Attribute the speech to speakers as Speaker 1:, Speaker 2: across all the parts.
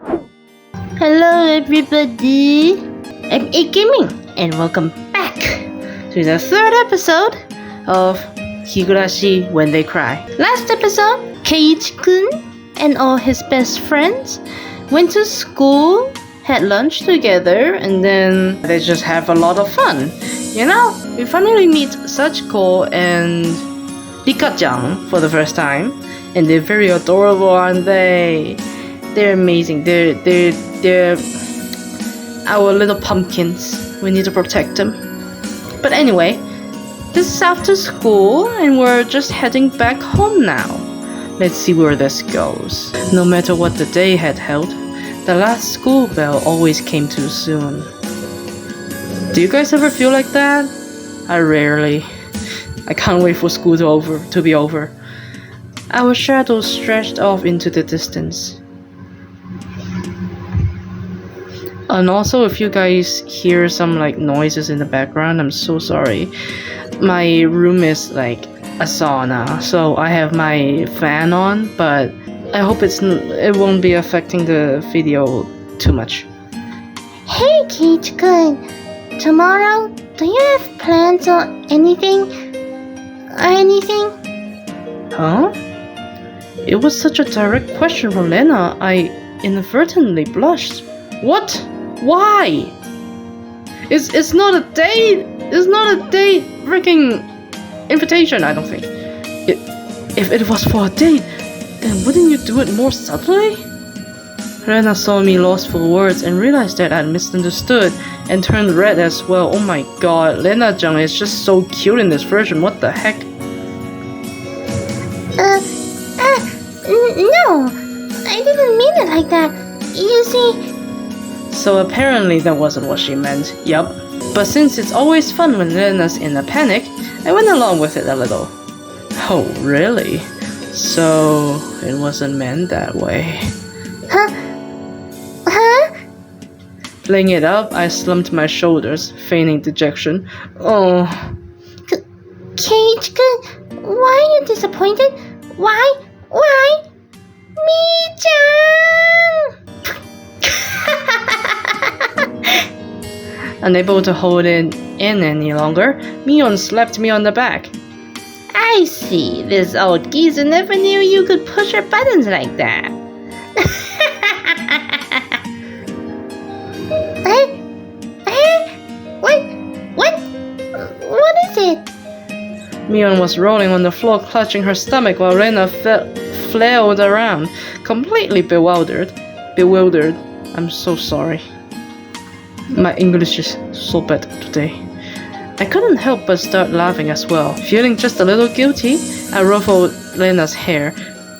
Speaker 1: Hello everybody, I'm A-Gaming and welcome back to the third episode of Higurashi When They Cry. Last episode, Keiichi-kun and all his best friends went to school, had lunch together, and then they just have a lot of fun. You know, we finally meet Sachiko and Rika-chan for the first time, and they're very adorable, aren't they? They're amazing. They're our little pumpkins. We need to protect them. But anyway, this is after school, and we're just heading back home now. Let's see where this goes. No matter what the day had held, the last school bell always came too soon. Do you guys ever feel like that? I rarely. I can't wait for school to be over. Our shadows stretched off into the distance. And also, if you guys hear some noises in the background, I'm so sorry. My room is like a sauna, so I have my fan on, but I hope it won't be affecting the video too much.
Speaker 2: Hey Keiichi-kun, tomorrow, do you have plans or anything?
Speaker 1: Huh? It was such a direct question from Lena, I inadvertently blushed. What? Why? It's not a date. It's not a date freaking invitation, I don't think. If it was for a date, then wouldn't you do it more subtly? Rena saw me lost for words and realized that I'd misunderstood and turned red as well. Oh my god, Lena-chan is just so cute in this version, what the heck?
Speaker 2: No, I didn't mean it like that. You see...
Speaker 1: So apparently that wasn't what she meant, yup. But since it's always fun when Lena's in a panic, I went along with it a little. Oh, really? So it wasn't meant that way.
Speaker 2: Huh?
Speaker 1: Playing it up, I slumped my shoulders, feigning dejection. Oh.
Speaker 2: Keiichi-kun, why are you disappointed? Why? Me-chan!
Speaker 1: Unable to hold it in any longer, Mion slapped me on the back.
Speaker 2: I see, this old geezer never knew you could push your buttons like that. What is it?
Speaker 1: Mion was rolling on the floor, clutching her stomach while Lena flailed around, completely bewildered. I'm so sorry. My English is so bad today. I couldn't help but start laughing as well. Feeling just a little guilty, I ruffled Lena's hair.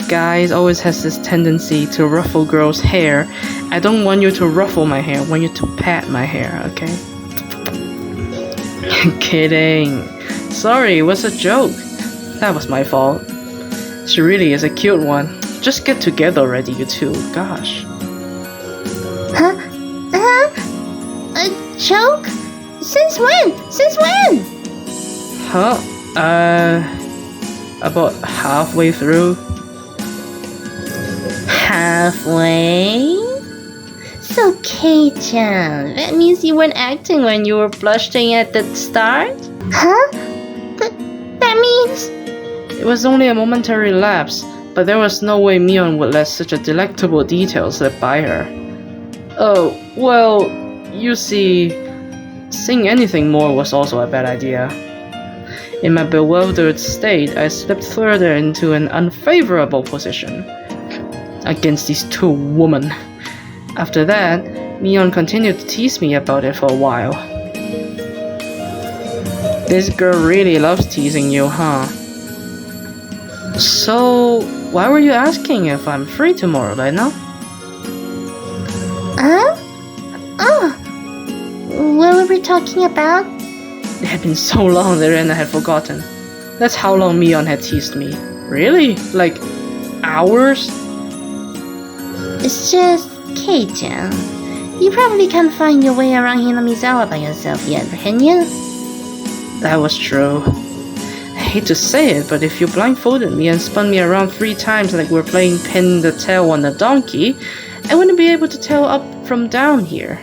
Speaker 1: Guys always has this tendency to ruffle girls' hair. I don't want you to ruffle my hair, I want you to pat my hair, okay? Kidding. Sorry, it was a joke. That was my fault. She really is a cute one. Just get together already, you two. Gosh.
Speaker 2: Huh? A joke? Since when?
Speaker 1: Huh? About halfway through.
Speaker 2: Halfway? So Kei-chan, that means you weren't acting when you were blushing at the start? Huh? That means...
Speaker 1: It was only a momentary lapse, but there was no way Mion would let such a delectable detail slip by her. Oh, well, you see, saying anything more was also a bad idea. In my bewildered state, I slipped further into an unfavorable position against these two women. After that, Mion continued to tease me about it for a while. This girl really loves teasing you, huh? So, why were you asking if I'm free tomorrow, Lena?
Speaker 2: Huh? Oh, what were we talking about?
Speaker 1: It had been so long that Lena had forgotten. That's how long Mion had teased me. Really? Like, hours?
Speaker 2: It's just Kei-chan. You probably can't find your way around Hinamizawa by yourself yet, can you?
Speaker 1: That was true. I hate to say it, but if you blindfolded me and spun me around 3 times like we're playing pin the tail on a donkey, I wouldn't be able to tell up from down here.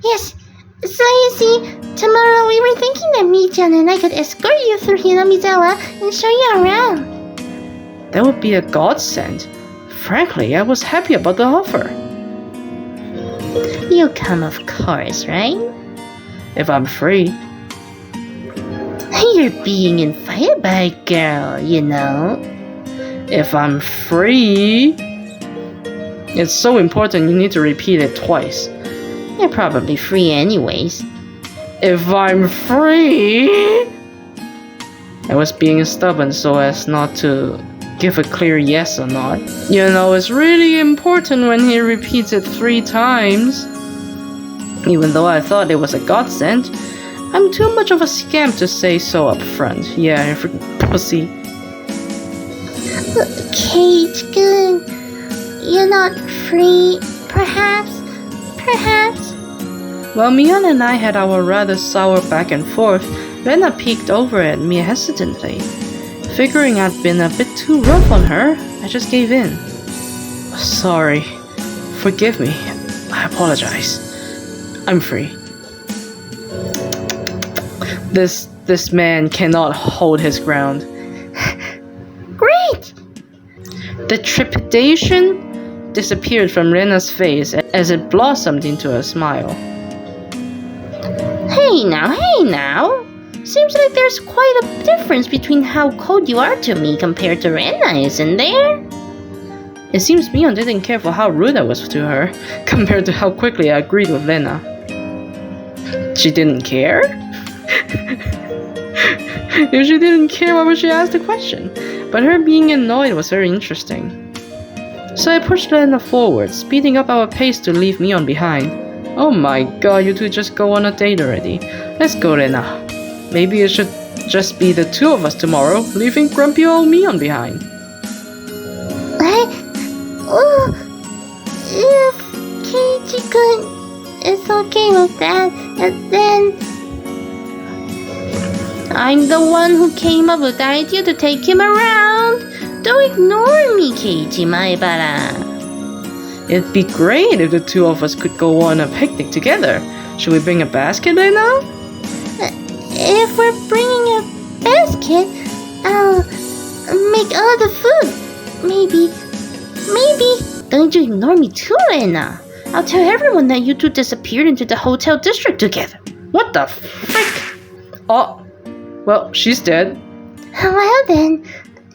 Speaker 2: Yes. So you see, tomorrow we were thinking that Mi-chan and I could escort you through Hinamizawa and show you around.
Speaker 1: That would be a godsend. Frankly, I was happy about the offer.
Speaker 2: You'll come, of course, right?
Speaker 1: If I'm free.
Speaker 2: You're being invited by a girl, you know.
Speaker 1: If I'm free. It's so important you need to repeat it twice.
Speaker 2: You're probably free anyways.
Speaker 1: If I'm free. I was being stubborn so as not to give a clear yes or not. You know, it's really important when he repeats it 3 times. Even though I thought it was a godsend, I'm too much of a scamp to say so up front. Yeah, I freaking pussy.
Speaker 2: Kate-kun, you're not free, perhaps?
Speaker 1: While Mion and I had our rather sour back and forth, Rena peeked over at me hesitantly. Figuring I'd been a bit too rough on her, I just gave in. Sorry. Forgive me. I apologize. I'm free. This man cannot hold his ground.
Speaker 2: Great!
Speaker 1: The trepidation disappeared from Rena's face as it blossomed into a smile.
Speaker 2: Hey now. Seems like there's quite a difference between how cold you are to me compared to Rena, isn't there?
Speaker 1: It seems Mion didn't care for how rude I was to her, compared to how quickly I agreed with Lena. She didn't care? If she didn't care, why would she ask the question? But her being annoyed was very interesting. So I pushed Lena forward, speeding up our pace to leave Mion behind. Oh my god, you two just go on a date already. Let's go, Lena. Maybe it should just be the 2 of us tomorrow, leaving grumpy old Mion behind.
Speaker 2: If Keiichi-kun is okay with that, then I'm the one who came up with the idea to take him around. Don't ignore me, Keiichi Maebara.
Speaker 1: It'd be great if the 2 of us could go on a picnic together. Should we bring a basket, Lena?
Speaker 2: If we're bringing a basket, I'll make all the food. Maybe. Don't you ignore me too, Lena. I'll tell everyone that you two disappeared into the hotel district together.
Speaker 1: What the frick? Oh, well, she's dead.
Speaker 2: Well then,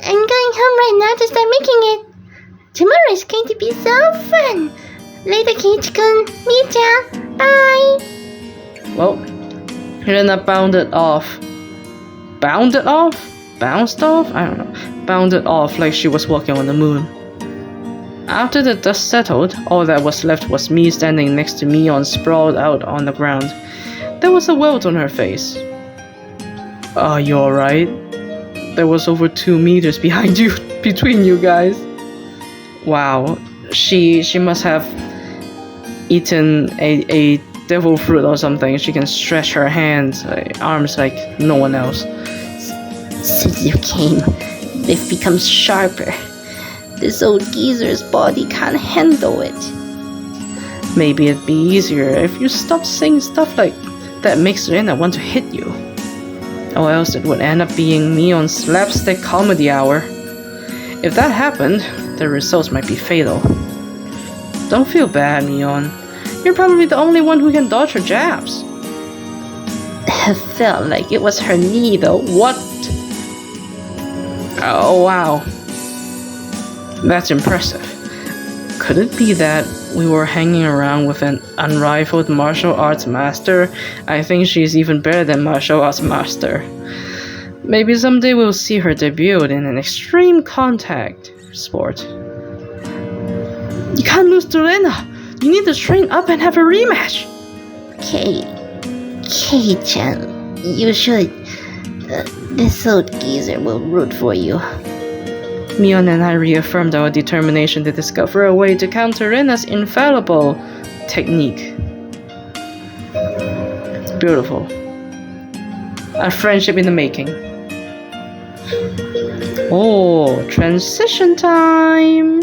Speaker 2: I'm going home right now to start making it. Tomorrow is going to be so fun. Later, Keiichi-kun. Mi-chan. Bye.
Speaker 1: Well, Lena bounded off. Bounded off? Bounced off? I don't know. Bounded off like she was walking on the moon. After the dust settled, all that was left was me standing next to Mion sprawled out on the ground. There was a welt on her face. Are you alright? There was over 2 meters between you guys. Wow, she must have eaten a devil fruit or something. She can stretch her hands, arms like no one else.
Speaker 2: Since you came, they've become sharper. This old geezer's body can't handle it.
Speaker 1: Maybe it'd be easier if you stopped saying stuff like that makes Lena want to hit you. Or else it would end up being me on slapstick comedy hour. If that happened, the results might be fatal. Don't feel bad, Mion. You're probably the only one who can dodge her jabs.
Speaker 2: It felt like it was her knee though.
Speaker 1: What? Oh wow. That's impressive. Could it be that we were hanging around with an unrivaled martial arts master? I think she's even better than martial arts master. Maybe someday we'll see her debut in an extreme contact sport. You can't lose to Lena. You need to train up and have a rematch.
Speaker 2: Kei-chan, you should. This old geezer will root for you.
Speaker 1: Mion and I reaffirmed our determination to discover a way to counter Rena's infallible technique. It's beautiful. A friendship in the making. Oh, transition time!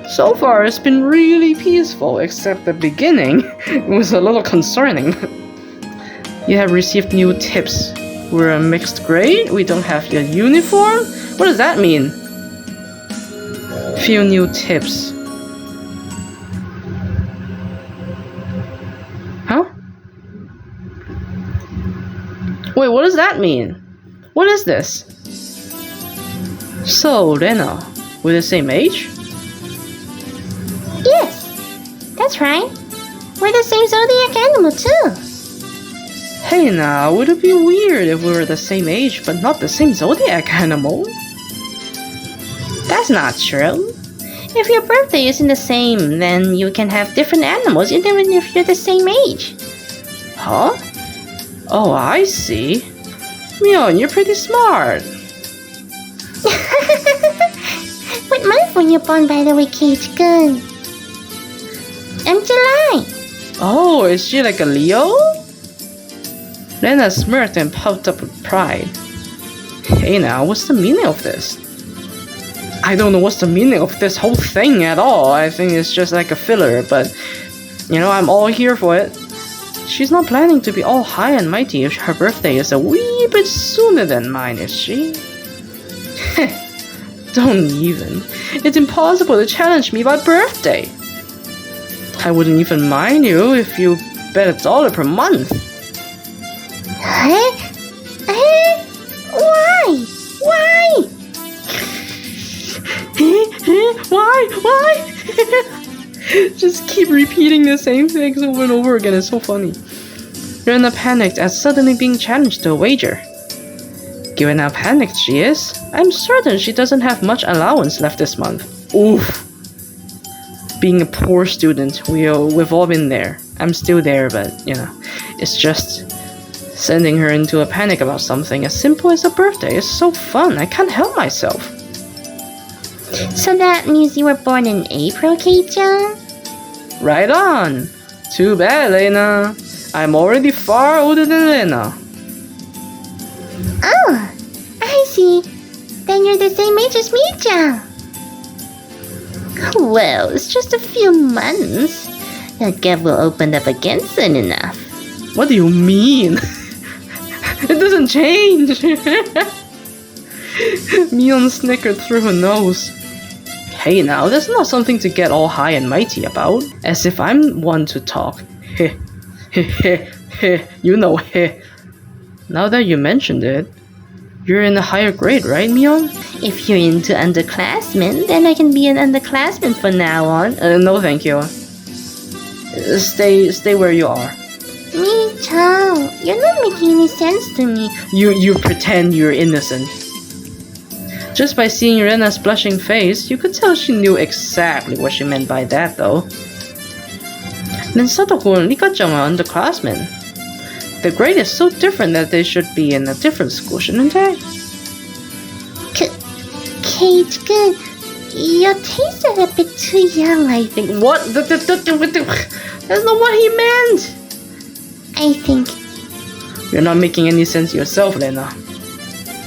Speaker 1: So far, it's been really peaceful, except the beginning was a little concerning. You have received new tips. We're a mixed grade. We don't have your uniform. What does that mean? Few new tips. Huh? Wait, what does that mean? What is this? So, Lena, we're the same age?
Speaker 2: Yes, that's right. We're the same zodiac animal too.
Speaker 1: Hey now, would it be weird if we were the same age but not the same zodiac animal?
Speaker 2: That's not true. If your birthday isn't the same, then you can have different animals even if you're the same age.
Speaker 1: Huh? Oh, I see. Mion, you're pretty smart.
Speaker 2: What month were you born, by the way, Kate-kun? I'm July.
Speaker 1: Oh, is she like a Leo? Lena smirked and puffed up with pride. Hey now, what's the meaning of this? I don't know what's the meaning of this whole thing at all. I think it's just like a filler, but I'm all here for it. She's not planning to be all high and mighty if her birthday is a wee bit sooner than mine, is she? Don't even. It's impossible to challenge me by birthday. I wouldn't even mind you if you bet $1 per month.
Speaker 2: Huh? Why? Why?
Speaker 1: Why? Just keep repeating the same things over and over again. It's so funny. Rena panicked at suddenly being challenged to a wager. Given how panicked she is, I'm certain she doesn't have much allowance left this month. Oof. Being a poor student, we've all been there. I'm still there, but it's just sending her into a panic about something as simple as a birthday is so fun. I can't help myself.
Speaker 2: So that means you were born in April, Kei-chan?
Speaker 1: Right on. Too bad, Lena. I'm already far older than Lena.
Speaker 2: Oh, I see. Then you're the same age as me-chan. Well, it's just a few months. That gap will open up again soon enough.
Speaker 1: What do you mean? It doesn't change. Mion snickered through her nose. Hey now, that's not something to get all high and mighty about. As if I'm one to talk. Heh. Heh. Heh. Now that you mentioned it, you're in a higher grade, right, Mion?
Speaker 2: If you're into underclassmen, then I can be an underclassman from now on.
Speaker 1: No thank you. Stay where you are.
Speaker 2: Me-chan, you're not making any sense to me.
Speaker 1: You pretend you're innocent. Just by seeing Rena's blushing face, you could tell she knew exactly what she meant by that, though. Then Sadako and Rika-chan are underclassmen. The grade is so different that they should be in a different school, shouldn't they?
Speaker 2: Kate-kun, your tastes are a bit too young, I think.
Speaker 1: What? That's not what he meant!
Speaker 2: I think...
Speaker 1: You're not making any sense yourself, Lena.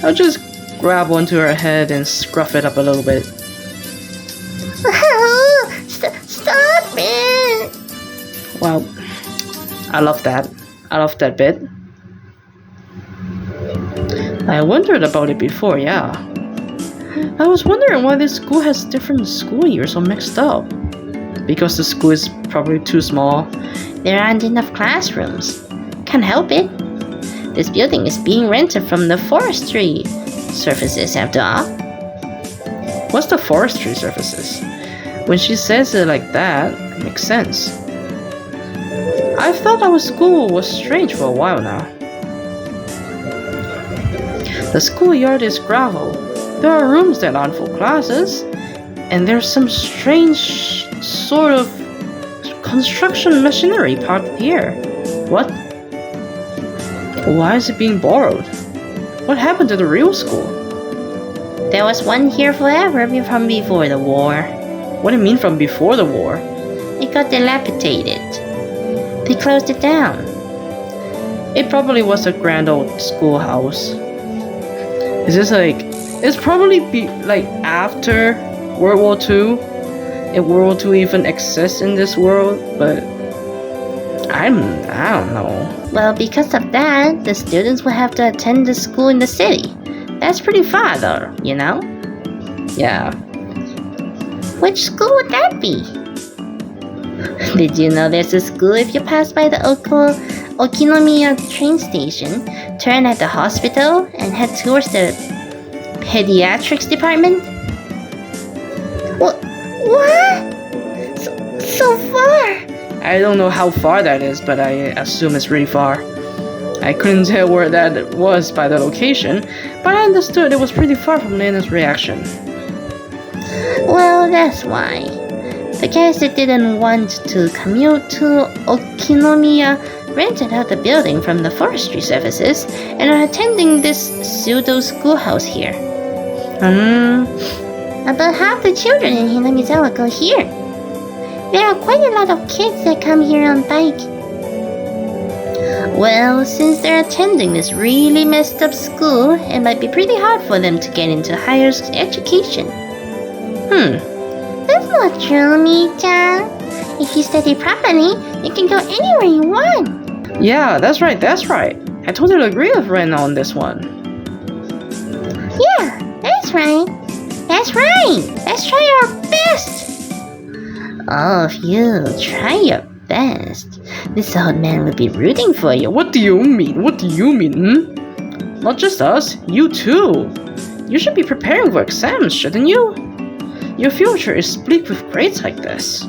Speaker 1: I'll just grab onto her head and scruff it up a little bit.
Speaker 2: Stop it!
Speaker 1: Well, I love that. I love that bit. I wondered about it before, yeah. I was wondering why this school has different school years all mixed up. Because the school is probably too small.
Speaker 2: There aren't enough classrooms. Can't help it. This building is being rented from the forestry services after all.
Speaker 1: What's the forestry services? When she says it like that, it makes sense. I've thought our school was strange for a while now. The schoolyard is gravel. There are rooms that aren't for classes, and there's some strange sort of construction machinery parked here. What? Why is it being borrowed? What happened to the real school?
Speaker 2: There was one here forever from before the war.
Speaker 1: What do you mean from before the war?
Speaker 2: It got dilapidated. They closed it down.
Speaker 1: It probably was a grand old schoolhouse. Is this like... It's probably like after World War II. a world to even exist in this world, but I don't know.
Speaker 2: Well, because of that, the students will have to attend the school in the city. That's pretty far though, you know?
Speaker 1: Yeah.
Speaker 2: Which school would that be? Did you know there's a school if you pass by the Okinomiya train station, turn at the hospital, and head towards the pediatrics department? What? So far?
Speaker 1: I don't know how far that is, but I assume it's really far. I couldn't tell where that was by the location, but I understood it was pretty far from Lena's reaction.
Speaker 2: Well, that's why. The guys that didn't want to commute to Okinomiya rented out the building from the forestry services and are attending this pseudo schoolhouse here. About half the children in Hinamizawa go here. There are quite a lot of kids that come here on bike. Well, since they're attending this really messed up school, it might be pretty hard for them to get into higher education. That's not true, Mi-chan. If you study properly, you can go anywhere you want.
Speaker 1: Yeah, that's right. I totally agree with Rena on this one.
Speaker 2: Yeah, that's right. Let's try our best. Oh, if you try your best, this old man will be rooting for you.
Speaker 1: What do you mean? Not just us, you too. You should be preparing for exams, shouldn't you? Your future is bleak with grades like this.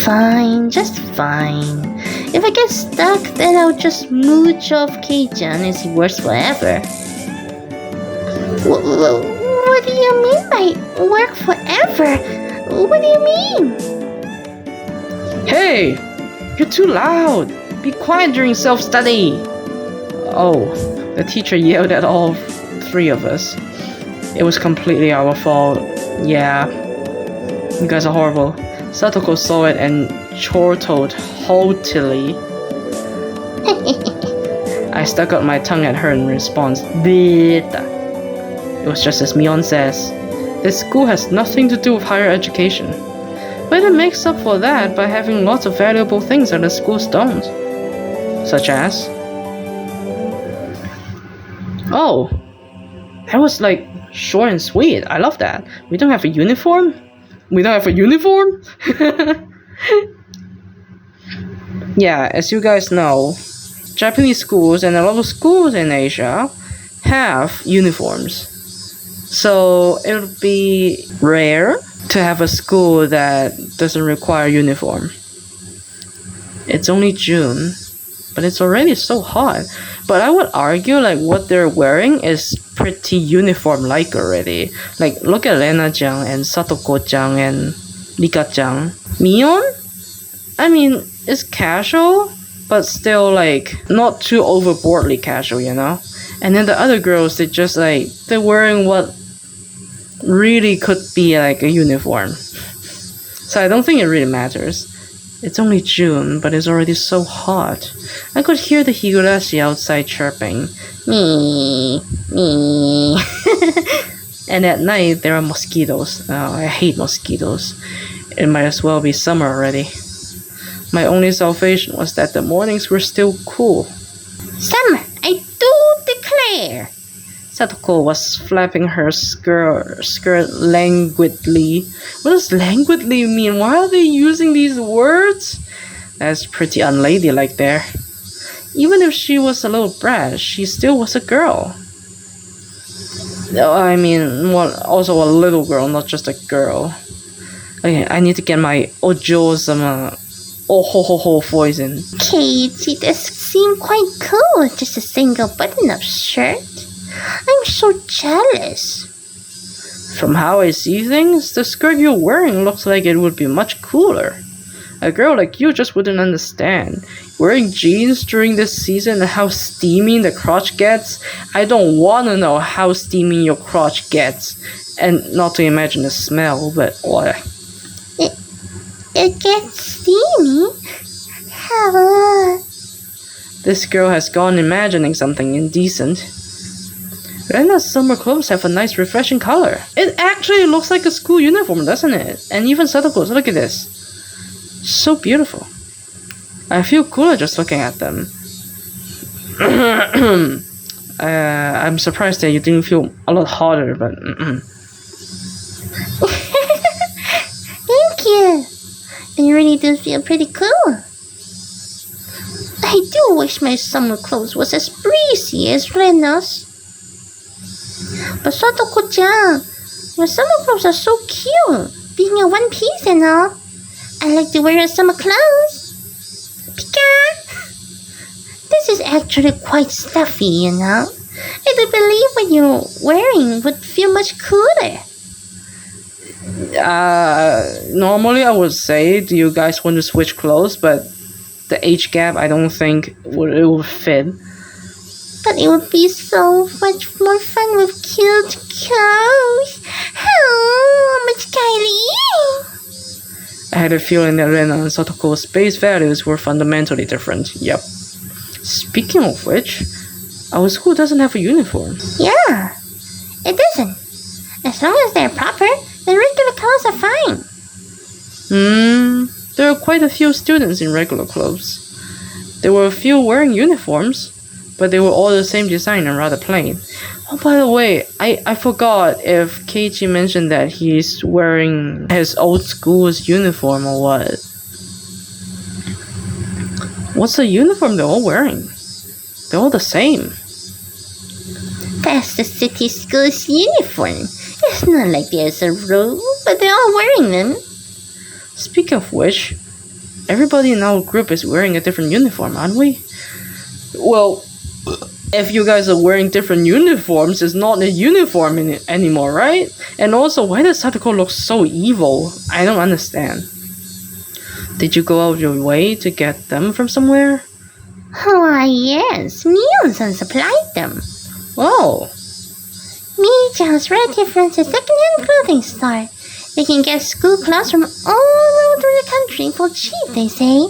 Speaker 2: Fine, just fine. If I get stuck, then I'll just mooch off Kei-chan as he works forever. What do you mean by work forever? What do you mean?
Speaker 1: Hey! You're too loud! Be quiet during self-study! Oh, the teacher yelled at all three of us. It was completely our fault. Yeah. You guys are horrible. Satoko saw it and chortled haughtily. I stuck out my tongue at her in response. Beta. It was just as Mion says. This school has nothing to do with higher education. But it makes up for that by having lots of valuable things that the schools don't. Such as... Oh! That was like short and sweet. I love that. We don't have a uniform? Yeah, as you guys know, Japanese schools and a lot of schools in Asia have uniforms. So it would be rare to have a school that doesn't require uniform. It's only June, but it's already so hot. But I would argue like what they're wearing is pretty uniform-like already. Like look at Lena-chan and Satoko-chan and Rika-chan. Mion? I mean, it's casual, but still like not too overboardly casual, you know? And then the other girls, they're wearing what really could be like a uniform. So I don't think it really matters. It's only June, but it's already so hot. I could hear the Higurashi outside chirping. Me. And at night, there are mosquitoes. Oh, I hate mosquitoes. It might as well be summer already. My only salvation was that the mornings were still cool.
Speaker 2: Summer, I do declare.
Speaker 1: Satoko was flapping her skirt languidly. What does languidly mean? Why are they using these words? That's pretty unladylike there. Even if she was a little brat, she still was a girl. I mean, well, also a little girl, not just a girl. Okay, I need to get my ojo-sama voice in.
Speaker 2: Katie, this seemed quite cool with just a single button-up shirt. I'm so jealous.
Speaker 1: From how I see things, the skirt you're wearing looks like it would be much cooler. A girl like you just wouldn't understand. Wearing jeans during this season and how steamy the crotch gets? I don't want to know how steamy your crotch gets. And not to imagine the smell, but what?
Speaker 2: It gets steamy? How?
Speaker 1: This girl has gone imagining something indecent. Rena's summer clothes have a nice refreshing color. It actually looks like a school uniform, doesn't it? And even Satoko's, look at this. So beautiful. I feel cooler just looking at them. I'm surprised that you didn't feel a lot hotter, but
Speaker 2: Thank you. They really do feel pretty cool. I do wish my summer clothes was as breezy as Rena's. But Sotoko-chan, your summer clothes are so cute, being in one piece and all. I like to wear your summer clothes. Pika! This is actually quite stuffy, you know. I do believe what you're wearing would feel much cooler.
Speaker 1: normally I would say, do you guys want to switch clothes? But the age gap, I don't think it would fit.
Speaker 2: But it would be so much more fun with cute clothes. Oh, much Kylie.
Speaker 1: I had a feeling that Rena and Sotoko's base values were fundamentally different. Yep. Speaking of which, our school doesn't have a uniform.
Speaker 2: Yeah, it doesn't. As long as they're proper, the regular clothes are fine.
Speaker 1: There are quite a few students in regular clothes. There were a few wearing uniforms, but they were all the same design and rather plain. Oh, by the way, I forgot if Keiichi mentioned that he's wearing his old school's uniform or what. What's the uniform they're all wearing? They're all the same.
Speaker 2: That's the city school's uniform. It's not like there's a rule, but they're all wearing them.
Speaker 1: Speaking of which, everybody in our group is wearing a different uniform, aren't we? Well, if you guys are wearing different uniforms, it's not a uniform anymore, right? And also, why does Satoko look so evil? I don't understand. Did you go out of your way to get them from somewhere?
Speaker 2: Why, yes, Mion-san supplied them.
Speaker 1: Oh.
Speaker 2: Mii-chan's relative runs a second-hand clothing store. They can get school clothes from all over the country for cheap, they say.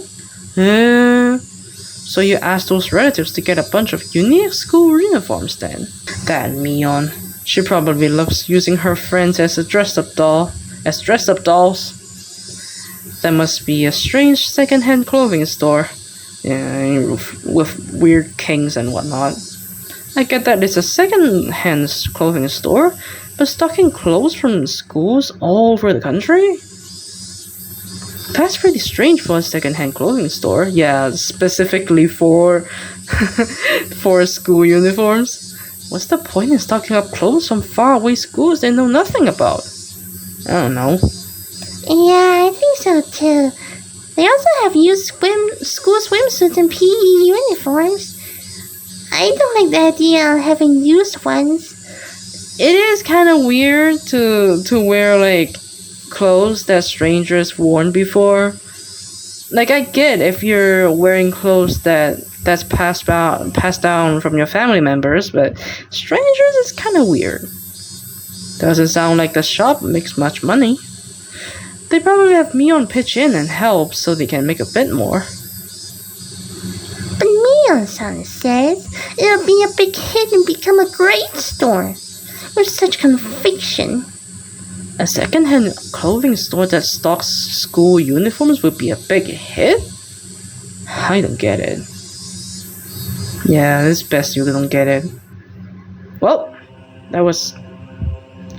Speaker 1: So you asked those relatives to get a bunch of unique school uniforms then? That Mion. She probably loves using her friends as dressed-up dolls. That must be a strange second-hand clothing store. With weird kings and whatnot. I get that it's a second-hand clothing store, but stocking clothes from schools all over the country? That's pretty strange for a second-hand clothing store. Yeah, specifically for for school uniforms. What's the point in stocking up clothes from faraway schools they know nothing about? I don't know.
Speaker 2: Yeah, I think so too. They also have used school swimsuits and PE uniforms. I don't like the idea of having used ones.
Speaker 1: It is kind of weird to wear like clothes that strangers worn before. Like, I get if you're wearing clothes that's passed down from your family members, but strangers is kind of weird. Doesn't sound like the shop makes much money. They probably have Mion pitch in and help so they can make a bit more.
Speaker 2: But Mion-san says it'll be a big hit and become a great store. With such conviction.
Speaker 1: A second-hand clothing store that stocks school uniforms would be a big hit? I don't get it. Yeah, it's best you don't get it. Well, that was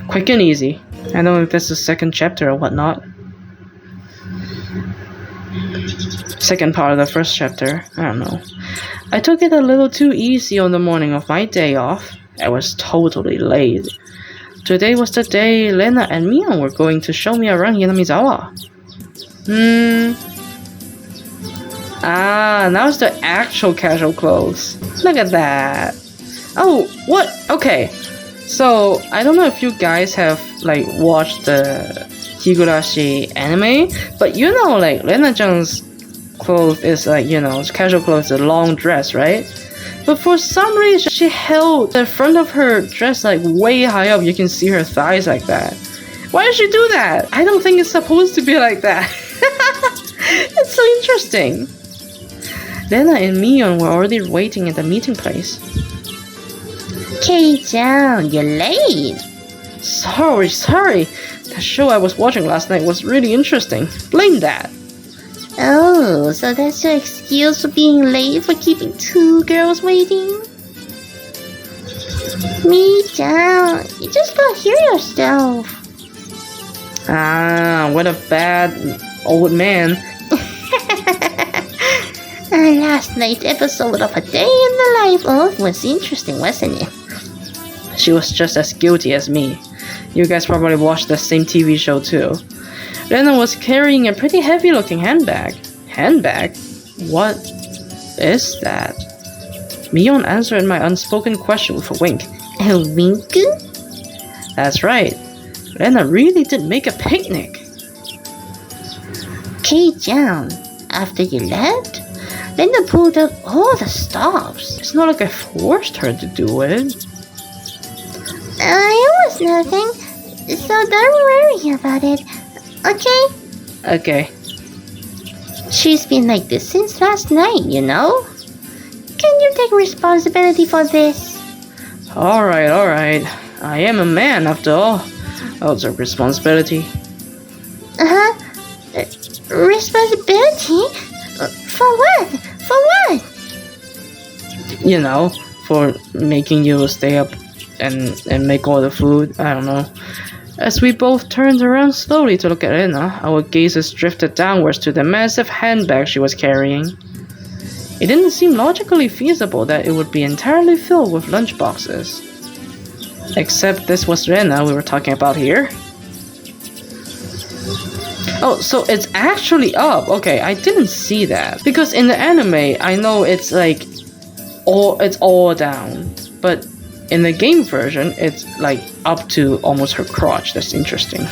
Speaker 1: quick and easy. I don't know if that's the second chapter or whatnot. Second part of the first chapter, I don't know. I took it a little too easy on the morning of my day off. I was totally late. Today was the day Lena and Mion were going to show me around Yanamizawa. Now it's the actual casual clothes. Look at that. Oh, what? Okay. So, I don't know if you guys have, like, watched the Higurashi anime, but you know, like, Lena-chan's clothes is, like, you know, casual clothes, a long dress, right? But for some reason, she held the front of her dress, like, way high up. You can see her thighs like that. Why did she do that? I don't think it's supposed to be like that. It's so interesting. Lena and Mion were already waiting at the meeting place.
Speaker 2: K-Down, you're late.
Speaker 1: Sorry. The show I was watching last night was really interesting. Blame that.
Speaker 2: Oh, so that's your excuse for being late for keeping 2 girls waiting? Me down. You just don't hear yourself.
Speaker 1: Ah, what a bad old man.
Speaker 2: Last night's episode of A Day in the Life of was interesting, wasn't it?
Speaker 1: She was just as guilty as me. You guys probably watched the same TV show too. Lena was carrying a pretty heavy-looking handbag. Handbag? What is that? Mion answered my unspoken question with a wink.
Speaker 2: A wink?
Speaker 1: That's right. Lena really did make a picnic.
Speaker 2: K-Down, after you left, Linda pulled up all the stops.
Speaker 1: It's not like I forced her to do it.
Speaker 2: It was nothing, so don't worry about it, okay?
Speaker 1: Okay.
Speaker 2: She's been like this since last night, you know? Can you take responsibility for this?
Speaker 1: Alright. I am a man after all. I'll take responsibility.
Speaker 2: Responsibility? For what?
Speaker 1: You know, for making you stay up and make all the food. I don't know. As we both turned around slowly to look at Lena, our gazes drifted downwards to the massive handbag she was carrying. It didn't seem logically feasible that it would be entirely filled with lunchboxes. Except this was Lena we were talking about here. Oh, so it's actually up. Okay, I didn't see that. Because in the anime, I know it's like it's all down. But in the game version, it's like up to almost her crotch. That's interesting.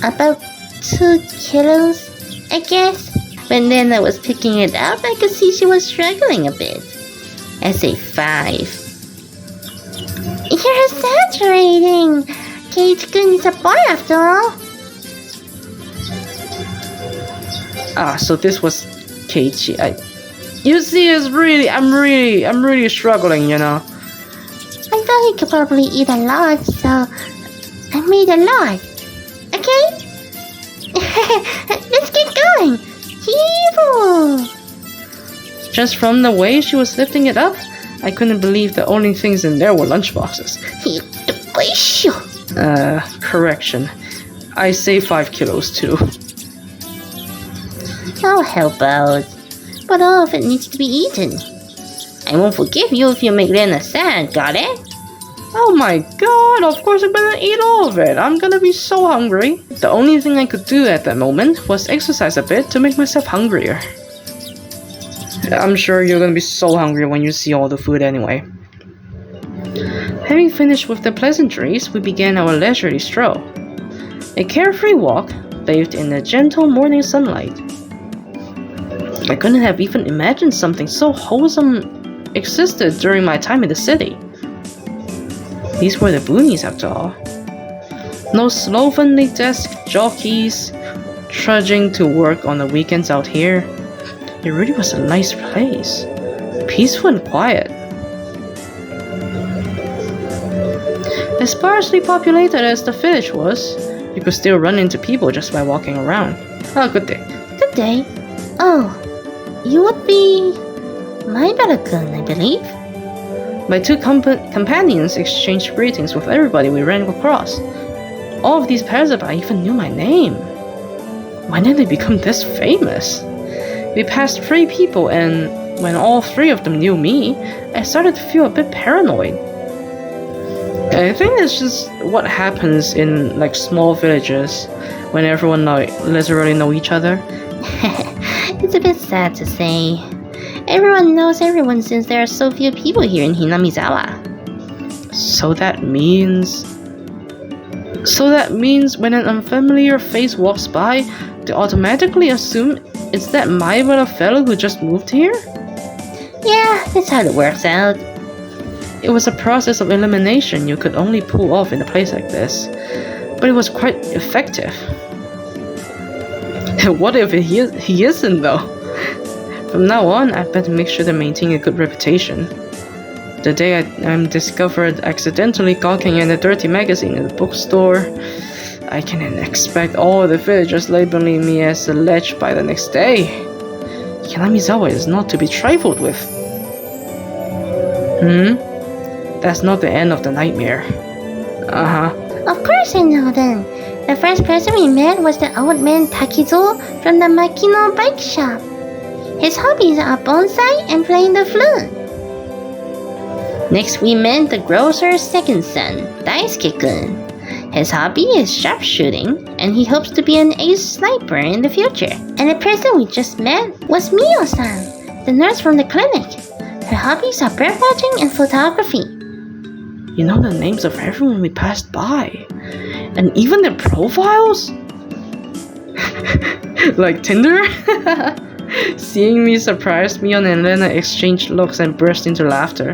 Speaker 2: About 2 kilos, I guess. When Lena was picking it up, I could see she was struggling a bit. I say 5. You're exaggerating. Kate-kun is a boy after all.
Speaker 1: Ah, so this was Keiichi. You see, I'm really struggling, you know.
Speaker 2: I thought he could probably eat a lot, so I made a lot. Okay? Let's get going. Evil.
Speaker 1: Just from the way she was lifting it up, I couldn't believe the only things in there were lunchboxes. Correction. I say 5 kilos too.
Speaker 2: I'll help out, but all of it needs to be eaten. I won't forgive you if you make Lena sad, got it?
Speaker 1: Oh my god, of course I'm gonna eat all of it. I'm gonna be so hungry. The only thing I could do at that moment was exercise a bit to make myself hungrier. I'm sure you're gonna be so hungry when you see all the food anyway. Having finished with the pleasantries, we began our leisurely stroll. A carefree walk, bathed in the gentle morning sunlight. I couldn't have even imagined something so wholesome existed during my time in the city. These were the boonies after all. No slovenly desk jockeys trudging to work on the weekends out here. It really was a nice place. Peaceful and quiet. As sparsely populated as the village was, you could still run into people just by walking around. Oh, good day.
Speaker 2: Good day. Oh, you would be my Bella-kun, I believe.
Speaker 1: My 2 companions exchanged greetings with everybody we ran across. All of these passerby even knew my name. When did they become this famous? We passed 3 people, and when all 3 of them knew me, I started to feel a bit paranoid. I think it's just what happens in like small villages when everyone literally know each other.
Speaker 2: It's a bit sad to say. Everyone knows everyone since there are so few people here in Hinamizawa.
Speaker 1: So that means when an unfamiliar face walks by, they automatically assume it's that Maibara fellow who just moved here?
Speaker 2: Yeah, that's how it works out.
Speaker 1: It was a process of elimination you could only pull off in a place like this, but it was quite effective. What if he isn't though? From now on, I better make sure to maintain a good reputation. The day I'm discovered accidentally gawking at a dirty magazine in the bookstore, I can expect all the villagers labeling me as a lech by the next day. Hinamizawa is not to be trifled with. That's not the end of the nightmare.
Speaker 2: Of course I know then. The first person we met was the old man Takizo from the Makino bike shop. His hobbies are bonsai and playing the flute. Next we met the grocer's second son, Daisuke-kun. His hobby is sharpshooting, and he hopes to be an ace sniper in the future. And the person we just met was Mio-san, the nurse from the clinic. Her hobbies are birdwatching and photography.
Speaker 1: You know the names of everyone we passed by, and even their profiles? Like Tinder? Seeing me surprised, Mion and Lena exchanged looks and burst into laughter.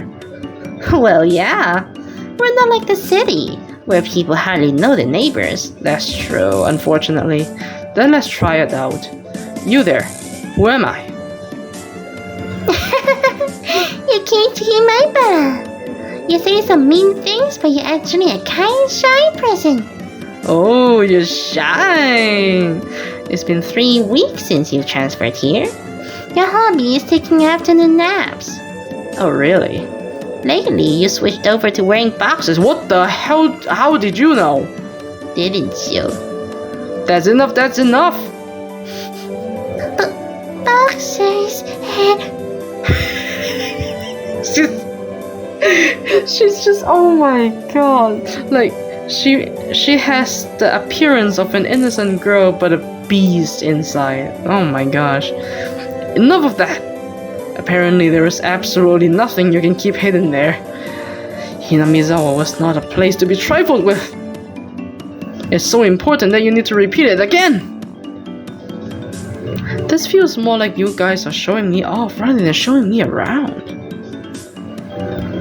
Speaker 2: Well, yeah. We're not like the city, where people hardly know their neighbors.
Speaker 1: That's true, unfortunately. Then let's try it out. You there, who am I?
Speaker 2: You can't hear my bara. You say some mean things, but you're actually a kind, shy person.
Speaker 1: Oh, you're shy.
Speaker 2: It's been 3 weeks since you've transferred here. Your hobby is taking afternoon naps.
Speaker 1: Oh, really?
Speaker 2: Lately, you switched over to wearing boxers.
Speaker 1: What the hell? How did you know?
Speaker 2: Didn't you?
Speaker 1: That's enough, that's enough!
Speaker 2: Boxers.
Speaker 1: She's just, oh my god. Like, she has the appearance of an innocent girl, but a beast inside. Oh my gosh. Enough of that! Apparently there is absolutely nothing you can keep hidden there. Hinamizawa was not a place to be trifled with. It's so important that you need to repeat it again! This feels more like you guys are showing me off rather than showing me around.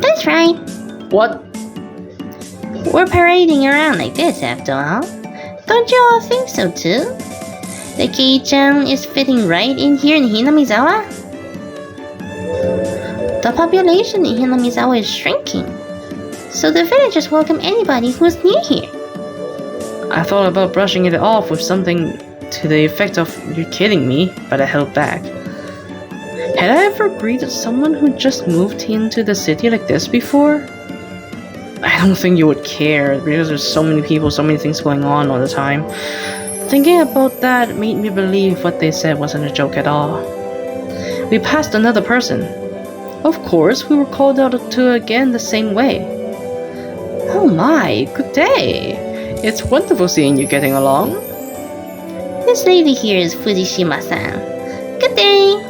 Speaker 2: That's right.
Speaker 1: What?
Speaker 2: We're parading around like this after all. Don't you all think so too? The Kei-chan is fitting right in here in Hinamizawa? The population in Hinamizawa is shrinking, so the villagers welcome anybody who's near here.
Speaker 1: I thought about brushing it off with something to the effect of "you're kidding me," but I held back. Had I ever greeted someone who just moved into the city like this before? I don't think you would care because there's so many people, so many things going on all the time. Thinking about that made me believe what they said wasn't a joke at all. We passed another person. Of course, we were called out to again the same way. Oh my, good day. It's wonderful seeing you getting along.
Speaker 2: This lady here is Fujishima-san. Good day.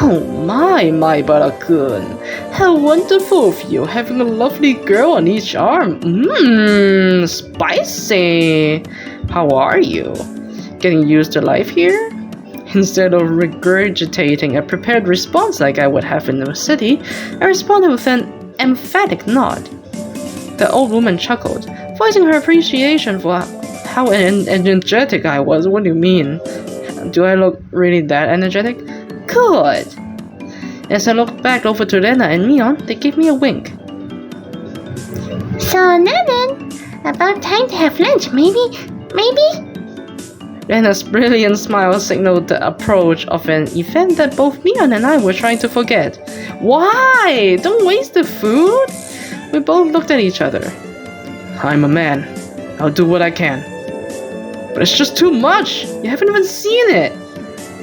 Speaker 1: Oh my, Maibara-kun. How wonderful of you, having a lovely girl on each arm. Spicy. How are you? Getting used to life here? Instead of regurgitating a prepared response like I would have in the city, I responded with an emphatic nod. The old woman chuckled, voicing her appreciation for how energetic I was. What do you mean? Do I look really that energetic? Good! As I looked back over to Rena and Mion, they gave me a wink.
Speaker 2: So now then, about time to have lunch, maybe?
Speaker 1: Rena's brilliant smile signaled the approach of an event that both Mion and I were trying to forget. Why? Don't waste the food! We both looked at each other. I'm a man. I'll do what I can. But it's just too much! You haven't even seen it!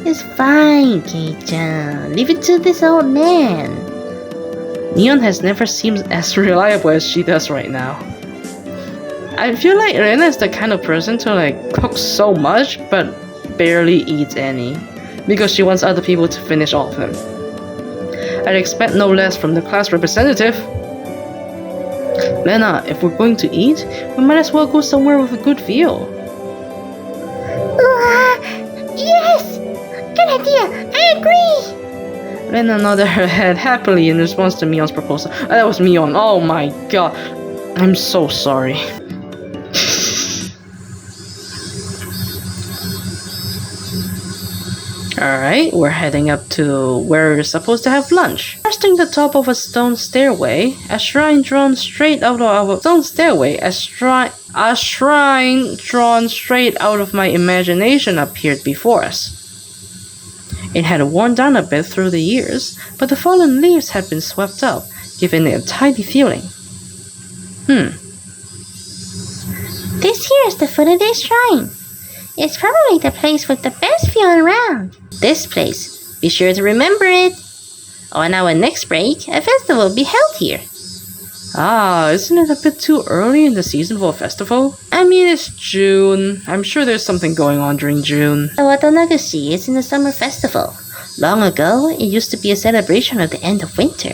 Speaker 2: It's fine, Kei-chan. Leave it to this old man.
Speaker 1: Mion has never seemed as reliable as she does right now. I feel like Rena is the kind of person to cook so much but barely eats any because she wants other people to finish all of them. I'd expect no less from the class representative. Lena, if we're going to eat, we might as well go somewhere with a good view.
Speaker 2: Yes! Good idea! I agree!
Speaker 1: Lena nodded her head happily in response to Mion's proposal. That was Mion. Oh my god. I'm so sorry. Alright, we're heading up to where we're supposed to have lunch. Resting the top of a stone stairway, a shrine drawn straight out of my imagination appeared before us. It had worn down a bit through the years, but the fallen leaves had been swept up, giving it a tidy feeling.
Speaker 2: This here is the foot of this shrine. It's probably the place with the best view around.
Speaker 1: This place. Be sure to remember it. On our next break, a festival will be held here. Ah, isn't it a bit too early in the season for a festival? I mean, it's June. I'm sure there's something going on during June.
Speaker 2: Onikakushi is in the summer festival. Long ago, it used to be a celebration of the end of winter.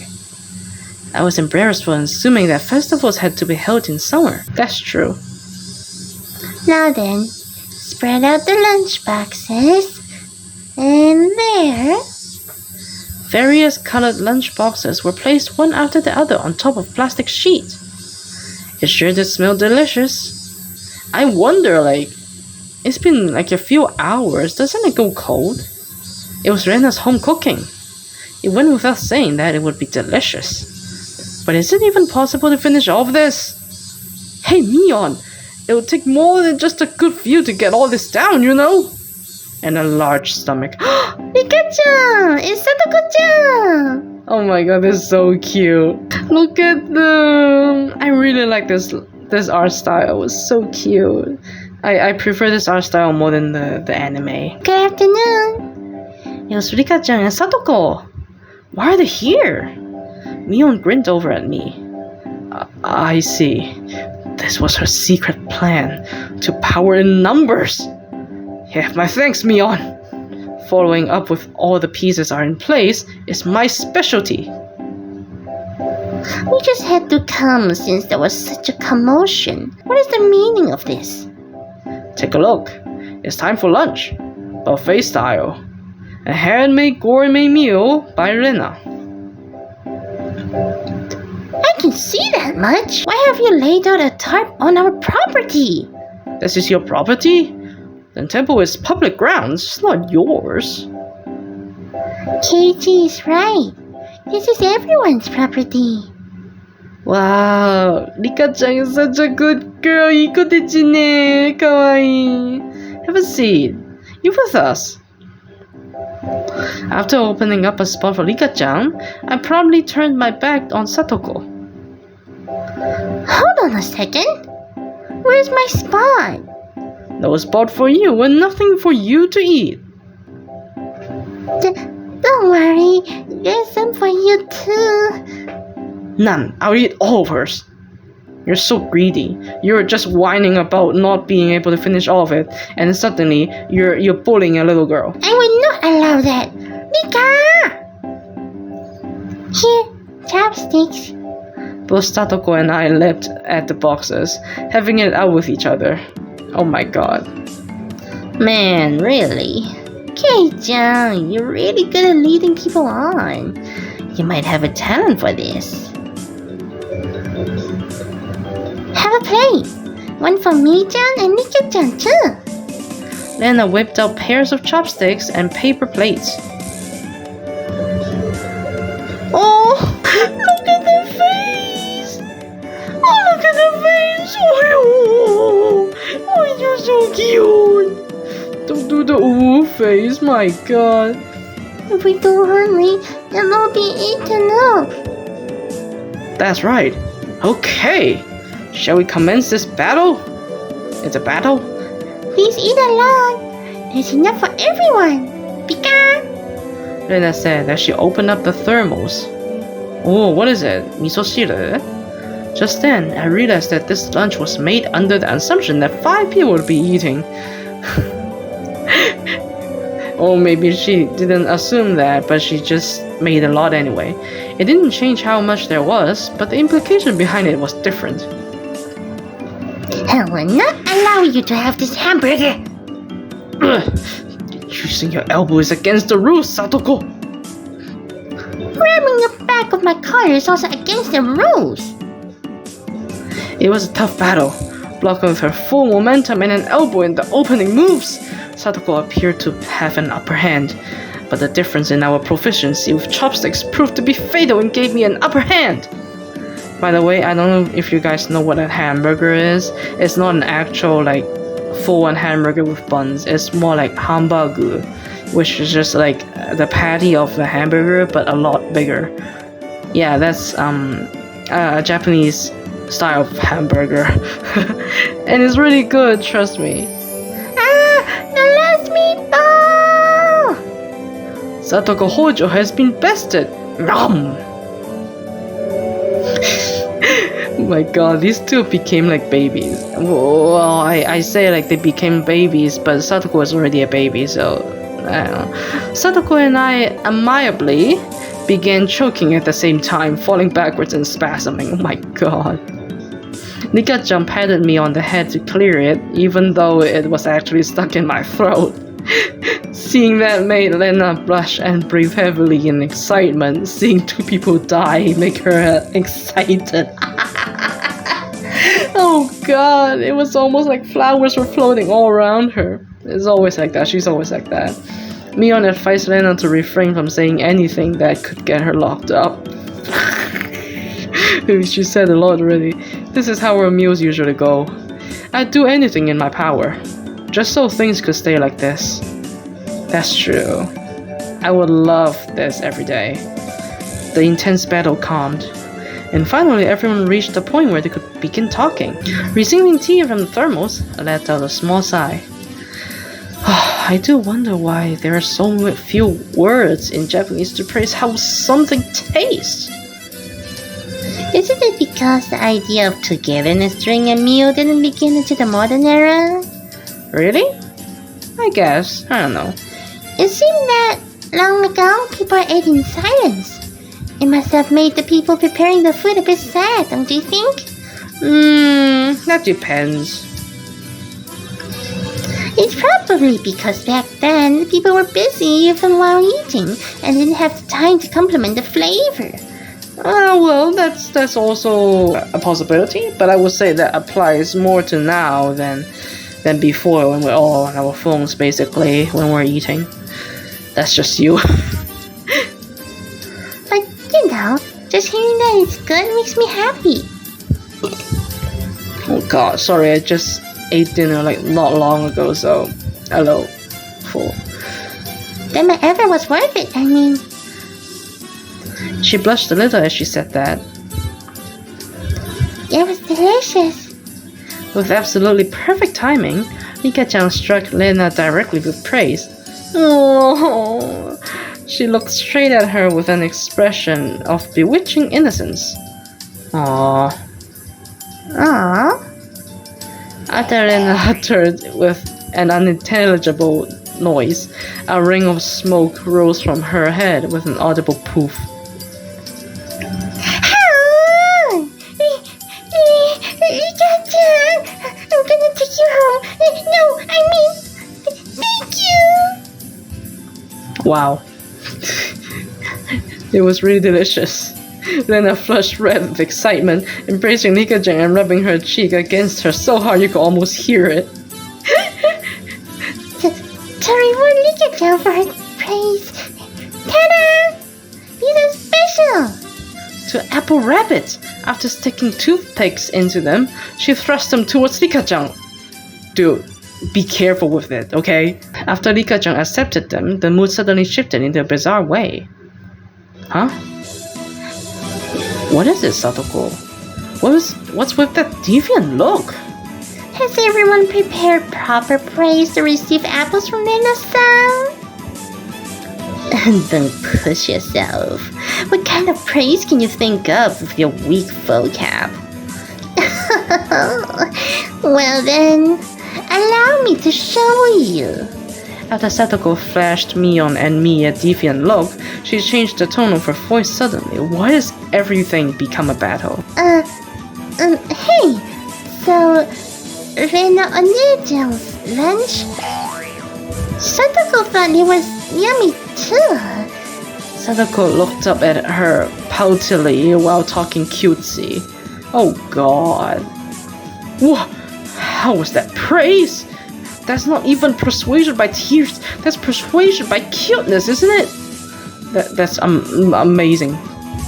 Speaker 1: I was embarrassed for assuming that festivals had to be held in summer. That's true.
Speaker 2: Now then, spread out the lunch boxes. And there...
Speaker 1: Various colored lunch boxes were placed one after the other on top of plastic sheet. It sure did smell delicious. I wonder, it's been a few hours. Doesn't it go cold? It was Rena's home cooking. It went without saying that it would be delicious. But is it even possible to finish all of this? Hey, Mion! It would take more than just a good view to get all this down, you know? And a large stomach.
Speaker 2: Pikachu! It's Satoko-chan!
Speaker 1: Oh my god, they're so cute. Look at them! I really like this art style. It's so cute. I prefer this art style more than the anime.
Speaker 2: Good afternoon.
Speaker 1: It was Rika-chan and Satoko. Why are they here? Mion grinned over at me. I see. This was her secret plan to power in numbers. Yeah, my thanks, Mion. Following up with all the pieces are in place is my specialty.
Speaker 2: We just had to come since there was such a commotion. What is the meaning of this?
Speaker 1: Take a look. It's time for lunch. Buffet style. A handmade gourmet meal by Rena.
Speaker 2: I can see that much. Why have you laid out a tarp on our property?
Speaker 1: This is your property? The temple is public grounds, it's not yours.
Speaker 2: Keiichi is right. This is everyone's property.
Speaker 1: Wow, Rika-chan is such a good girl. Iko dechi ne, kawaii. Have a seat. You with us? After opening up a spot for Rika-chan, I promptly turned my back on Satoko.
Speaker 2: Hold on a second. Where's my spot?
Speaker 1: No spot for you and nothing for you to eat.
Speaker 2: Don't worry, there's some for you too.
Speaker 1: None. I'll eat all of hers. You're so greedy. You're just whining about not being able to finish all of it, and then suddenly you're bullying a little girl.
Speaker 2: I will not allow that. Nika! Here, chopsticks.
Speaker 1: Both Satoko and I leapt at the boxes, having it out with each other. Oh my god.
Speaker 2: Man, really? Kei-chan, you're really good at leading people on. You might have a talent for this. Have a plate. One for me-chan and Nika-chan too.
Speaker 1: Lena whipped out pairs of chopsticks and paper plates. Oh, look at the face! Oh, look at the face! Oh, you're so cute! Don't do the ooh face, my god.
Speaker 2: If we don't hurry, it won't be eaten up.
Speaker 1: That's right. Okay. Shall we commence this battle? It's a battle?
Speaker 2: Please eat along. There's enough for everyone. Pika!
Speaker 1: Lena said as she opened up the thermos. Oh, what is it? Misoshiru? Just then, I realized that this lunch was made under the assumption that 5 people would be eating. Or maybe she didn't assume that, but she just made a lot anyway. It didn't change how much there was, but the implication behind it was different.
Speaker 2: I will not allow you to have this hamburger.
Speaker 1: Using your elbow is against the rules, Satoko.
Speaker 2: Grabbing the back of my car is also against the rules.
Speaker 1: It was a tough battle, Blocking with her full momentum and an elbow in the opening moves, Satoko appeared to have an upper hand. But the difference in our proficiency with chopsticks proved to be fatal and gave me an upper hand. By the way, I don't know if you guys know what a hamburger is. It's not an actual like full-on hamburger with buns. It's more like hamburger, which is just like the patty of the hamburger but a lot bigger. Yeah, that's a Japanese style of hamburger. And it's really good, trust me.
Speaker 2: The last meatball!
Speaker 1: Satoko Hojo has been bested. Nom! Oh my god, these two became like babies. Well, I say like they became babies, but Satoko was already a baby, so I don't know. Satoko and I amiably began choking at the same time, falling backwards and spasming. Oh my god. Nika-chan patted me on the head to clear it, even though it was actually stuck in my throat. Seeing that made Lena blush and breathe heavily in excitement. Seeing two people die make her excited. Oh god, it was almost like flowers were floating all around her. It's always like that, she's always like that. Mion advised Lena to refrain from saying anything that could get her locked up. She said a lot already. This is how our meals usually go. I'd do anything in my power, just so things could stay like this. That's true. I would love this every day. The intense battle calmed, and finally everyone reached the point where they could begin talking. Receiving tea from the thermos, I let out a small sigh. I do wonder why there are so few words in Japanese to praise how something tastes.
Speaker 2: Isn't it because the idea of togetherness during a meal didn't begin into the modern era?
Speaker 1: Really? I guess. I don't know.
Speaker 2: It seemed that long ago people ate in silence. It must have made the people preparing the food a bit sad, don't you think?
Speaker 1: That depends.
Speaker 2: It's probably because back then people were busy even while eating and didn't have the time to complement the flavor.
Speaker 1: Well, that's also a possibility, but I would say that applies more to now than before when we're all on our phones basically when we're eating. That's just you.
Speaker 2: But, you know, just hearing that it's good makes me happy.
Speaker 1: Oh god, sorry, I just ate dinner like not long ago, so hello, full.
Speaker 2: Then my effort was worth it, I mean.
Speaker 1: She blushed a little as she said that.
Speaker 2: It was delicious.
Speaker 1: With absolutely perfect timing, Nika-chan struck Lena directly with praise. Oh, she looked straight at her with an expression of bewitching innocence. Aww. After Lena uttered with an unintelligible noise, a ring of smoke rose from her head with an audible poof.
Speaker 2: Nika-chan, I'm gonna take you home. No, I mean, thank you.
Speaker 1: Wow. It was really delicious. Lena flushed red with excitement, embracing Nika-chan and rubbing her cheek against her so hard you could almost hear it.
Speaker 2: To reward Nika-chan for her praise. Ta-da! These are special.
Speaker 1: To Apple Rabbit. After sticking toothpicks into them, she thrust them towards Nika-chan. Dude, be careful with it, okay? After Nika-chan accepted them, the mood suddenly shifted into a bizarre way. Huh? What is it, Satoko? What's with that deviant look?
Speaker 2: Has everyone prepared proper praise to receive apples from Lena-san? Don't push yourself. What kind of praise can you think of with your weak vocab? Well then, allow me to show you.
Speaker 1: After Satoko flashed Mion and me a deviant look, she changed the tone of her voice suddenly. Why does everything become a battle?
Speaker 2: Hey, so Rena Onee-chan's lunch? Satoko thought it was yummy too.
Speaker 1: Sadako looked up at her poutily while talking cutesy. Oh god. How is that praise? That's not even persuasion by tears. That's persuasion by cuteness, isn't it? That's amazing.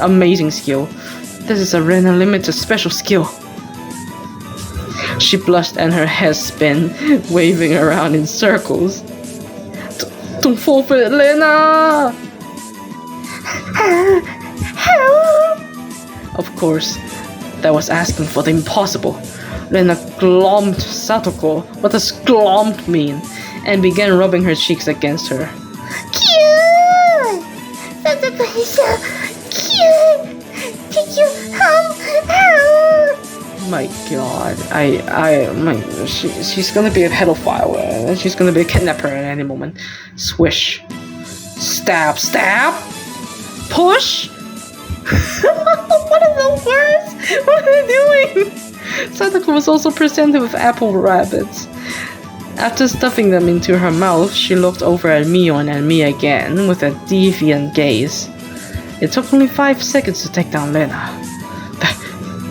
Speaker 1: Amazing skill. This is a Rena limited special skill. She blushed and her head spun, waving around in circles. Don't fall for it, Lena! Of course, that was asking for the impossible. Lena glommed Satoko. What does glommed mean? And began rubbing her cheeks against her.
Speaker 2: Cute! Satoko is so cute! Take you home!
Speaker 1: My God, she's gonna be a pedophile, and she's gonna be a kidnapper at any moment. Swish, stab, push. What are the words? What are they doing? Satoko was also presented with apple rabbits. After stuffing them into her mouth, she looked over at Mion and me again with a deviant gaze. It took only 5 seconds to take down Lena.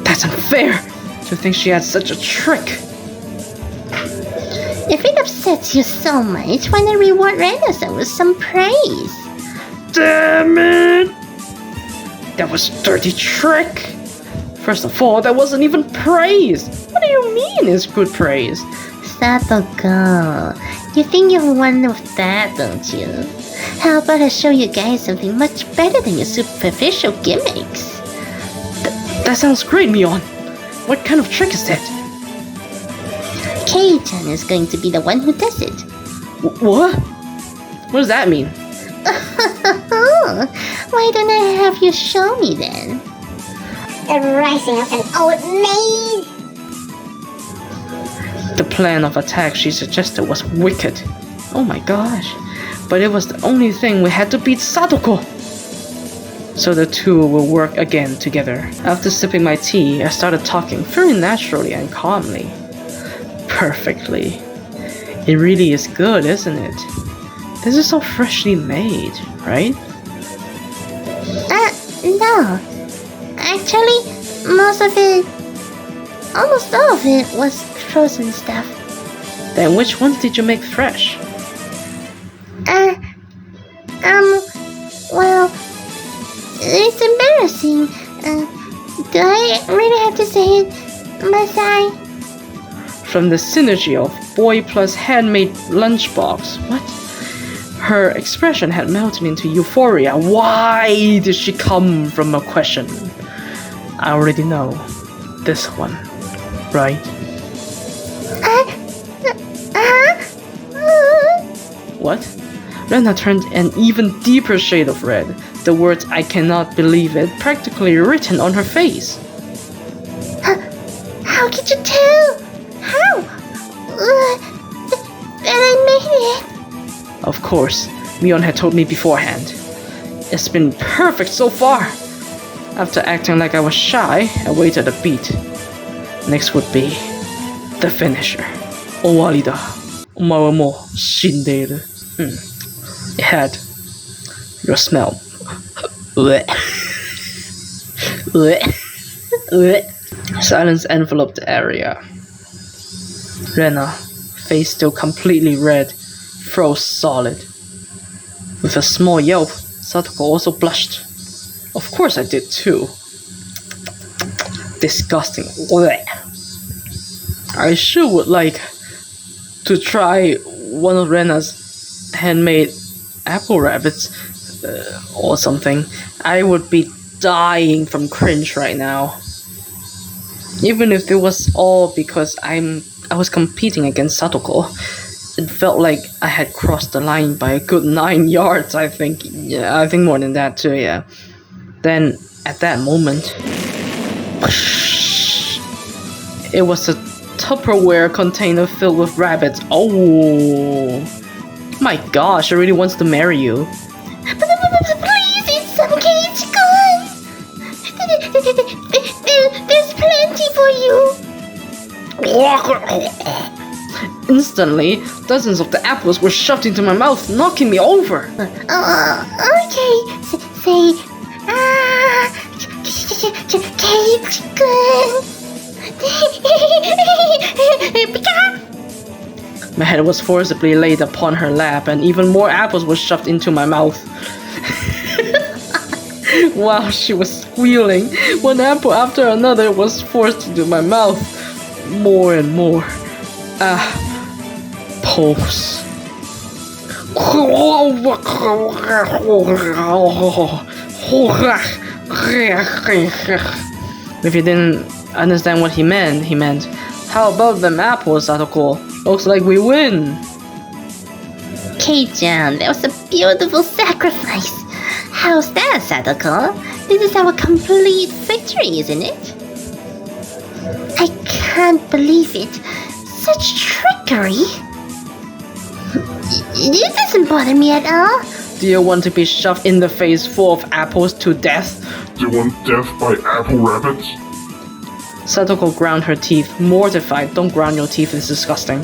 Speaker 1: That's unfair. To think she had such a trick.
Speaker 2: If it upsets you so much, why not reward Rena-san with some praise?
Speaker 1: Damn it! That was a dirty trick. First of all, that wasn't even praise. What do you mean it's good praise?
Speaker 2: Satoko, you think you're one of that, don't you? How about I show you guys something much better than your superficial gimmicks?
Speaker 1: That sounds great, Mion. What kind of trick is that?
Speaker 2: Kei-chan is going to be the one who does it.
Speaker 1: What? What does that mean?
Speaker 2: Why don't I have you show me then? The rising of an old maid!
Speaker 1: The plan of attack she suggested was wicked. Oh my gosh. But it was the only thing we had to beat Satoko. So the two will work again together. After sipping my tea, I started talking very naturally and calmly. Perfectly. It really is good, isn't it? This is so freshly made, right?
Speaker 2: No. Actually, almost all of it was frozen stuff.
Speaker 1: Then which ones did you make fresh?
Speaker 2: Well, it's embarrassing. Do I really have to say it? Must I?
Speaker 1: From the synergy of boy plus handmade lunchbox. What? Her expression had melted into euphoria. Why did she come from a question? I already know. This one. Right? What? Rena turned an even deeper shade of red. The words "I cannot believe it" practically written on her face.
Speaker 2: How could you tell? How? That I made it.
Speaker 1: Of course, Mion had told me beforehand. It's been perfect so far. After acting like I was shy, I waited a beat. Next would be the finisher. Owari da. Omae wa mou shindeiru. It had your smell. Silence enveloped the area. Rena, face still completely red, froze solid. With a small yelp, Satoko also blushed. Of course I did too. Disgusting. I sure would like to try one of Rena's handmade apple rabbits or something. I would be dying from cringe right now. Even if it was all because I was competing against Satoko, it felt like I had crossed the line by a good 9 yards, I think. Yeah, I think more than that too, yeah. Then, at that moment, it was a Tupperware container filled with rabbits. Oh my gosh, she really wants to marry you.
Speaker 2: Please eat some cage corn. There's plenty for you.
Speaker 1: Instantly, dozens of the apples were shoved into my mouth, knocking me over.
Speaker 2: Okay. Say, cage corn.
Speaker 1: My head was forcibly laid upon her lap, and even more apples were shoved into my mouth. While she was squealing, one apple after another was forced into my mouth. More and more. Apples. If you didn't understand what he meant, how about them apples, Satoko? Looks like we win.
Speaker 2: Kei-chan, that was a beautiful sacrifice. How's that, Sadako? This is our complete victory, isn't it? I can't believe it. Such trickery. It doesn't bother me at all.
Speaker 1: Do you want to be shoved in the face full of apples to death?
Speaker 3: Do you want death by apple rabbits?
Speaker 1: Satoko ground her teeth, mortified. Don't ground your teeth, it's disgusting.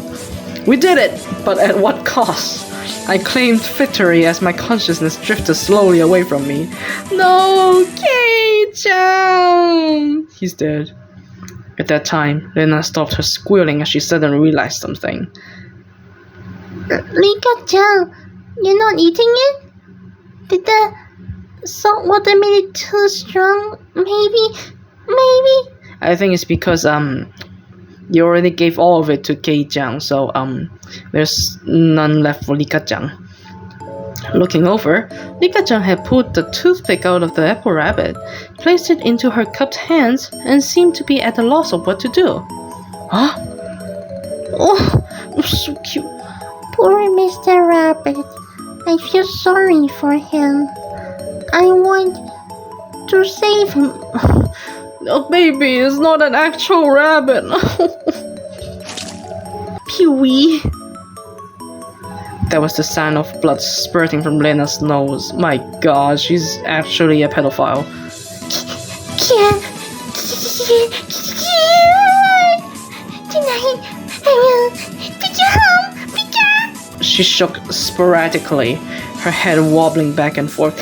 Speaker 1: We did it, but at what cost? I claimed victory as my consciousness drifted slowly away from me. No, Kei-chan! He's dead. At that time, Lena stopped her squealing as she suddenly realized something.
Speaker 2: Rika-chan, you're not eating it? Did the salt water made it too strong? Maybe?
Speaker 1: I think it's because you already gave all of it to Kei-chan, so there's none left for Rika-chan. Looking over, Rika-chan had pulled the toothpick out of the apple rabbit, placed it into her cupped hands, and seemed to be at a loss of what to do. Huh? Oh, so cute.
Speaker 2: Poor Mr. Rabbit. I feel sorry for him. I want to save him.
Speaker 1: Oh, baby, it's not an actual rabbit. Pee-wee. That was the sound of blood spurting from Lena's nose. My god, she's actually a pedophile.
Speaker 2: Tonight, I will take you home, Pika.
Speaker 1: She shook sporadically, her head wobbling back and forth.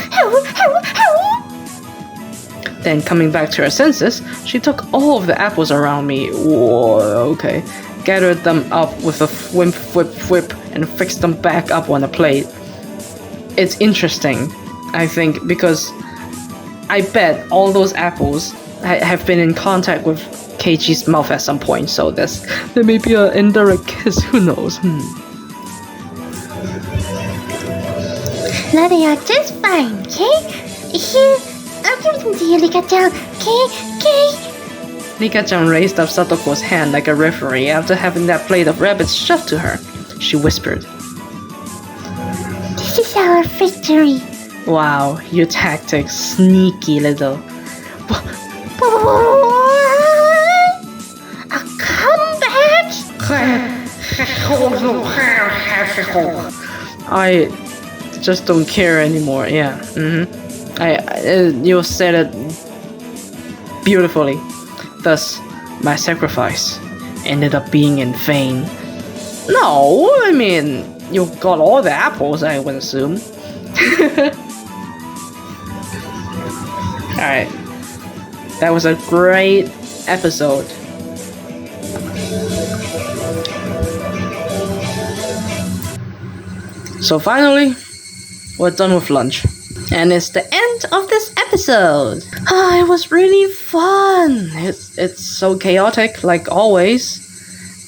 Speaker 1: Then, coming back to her senses, she took all of the apples around me. Whoa, okay. Gathered them up with a whip, and fixed them back up on a plate. It's interesting, I think, because I bet all those apples have been in contact with Keiichi's mouth at some point, so there may be an indirect kiss, who knows?
Speaker 2: Now they are just fine, okay? Here, I'll give them to you, Rika-chan, okay?
Speaker 1: Rika-chan raised up Satoko's hand like a referee after having that plate of rabbits shoved to her. She whispered,
Speaker 2: This is our victory.
Speaker 1: Wow, your tactics, sneaky little.
Speaker 2: A comeback?
Speaker 1: I just don't care anymore, yeah. You said it beautifully. Thus, my sacrifice ended up being in vain. No, I mean, you got all the apples, I would assume. Alright. That was a great episode. So finally, we're done with lunch. And it's the end of this episode. It was really fun. It's so chaotic, like always.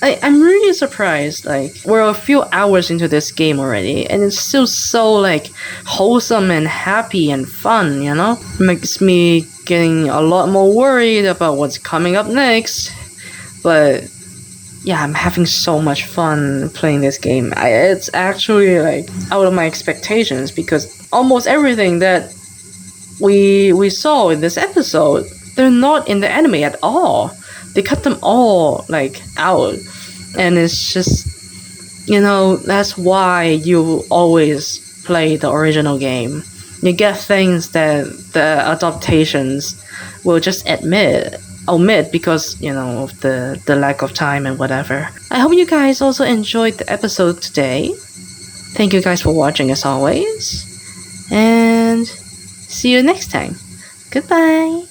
Speaker 1: I'm really surprised. Like, we're a few hours into this game already, and it's still so like wholesome and happy and fun, you know? Makes me getting a lot more worried about what's coming up next. But yeah, I'm having so much fun playing this game. It's actually like out of my expectations, because almost everything that we saw in this episode, they're not in the anime at all. They cut them all like out, and it's just, you know, that's why you always play the original game. You get things that the adaptations will just omit because, you know, of the lack of time and whatever. I hope you guys also enjoyed the episode today. Thank you guys for watching as always, and see you next time. Goodbye.